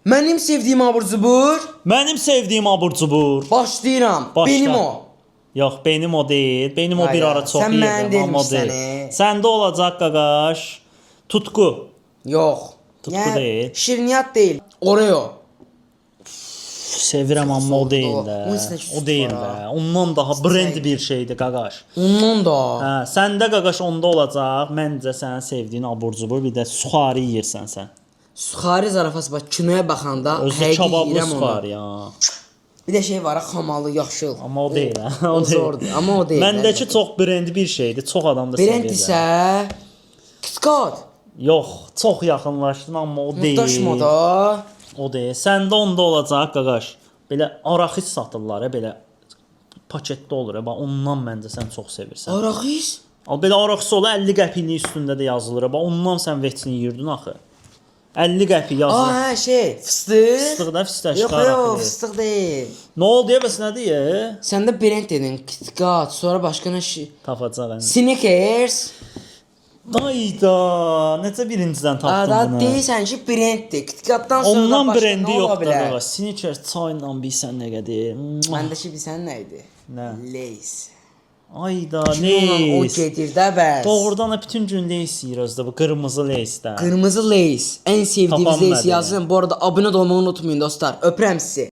Mənim sevdiyim abur cubur. Mənim sevdiyim abur cubur. Başlayıram. Başla. Benim o. Yox, benim o deyil. Benim o bir Ay ara ya, çox sən yedim, mən amma o deyilmişsən, deyil. Səndə olacaq qaqaş. Tutku. Yox. Tutku deyil. Şirniyyat deyil. Oreo. Sevirəm amma o deyil də. Onun içində süd O deyil var, də. Ondan daha brend bir şeydir qaqaş. Ondan da. Hə, səndə qaqaş onda olacaq. Məncə sənin sevdiyin abur cubur, bir də suxari yeyirsən sən. Suxari zarafası bax kinoya baxanda Özdə həqiqi kabablı yeyirəm onu. suxari ya. Bir də şey var, xamalı, yaşıl. Amma o deyil hə. O zordur, amma o deyil. Məndəki çox brendi bir şeydir. Çox adam da sevir. Brend isə KitKat. Yox, çox yaxınlaşdın amma o deyil. Daşma da. O deyil. Səndə onda olacaq qaqaş. Belə araxis satırlar, belə paketdə olur. Bax ondan məncə sən çox sevirsən. Araxis. Al belə araxis ola 50 qəpiklik üstündə də yazılır. Bax ondan sən veçini yeyirdin axı. 50 qəpik yazılır. Aa, hə, şey, fıstıq. Fıstıq da fıstıq Yox, çıxaraq. yox, fıstıq deyil. Nə oldu ya bəs nədir? Sən də brend dedin, KitKat, sonra başqa nə şey? Tapacaq ən. Snickers. Dayda, necə birincidən tapdın Da bunu? deyirsən ki, brenddir. KitKatdan sonra Ondan başqa brendi nə ola yoxdur bilər? da. Snickers çayla bilsən nə qədər. Məndəki bilsən nə idi? Nə? Lays. Ayda, Kinonla o Lays. gedir də bəs. Doğrudan da bütün gün Lays yeyiruz da bu qırmızı Lays'dən. Qırmızı Lays. Ən sevdiyiniz Tapan Lays nədir? yazın. Bu arada abunə olmağı unutmayın dostlar. Öpürəm sizi.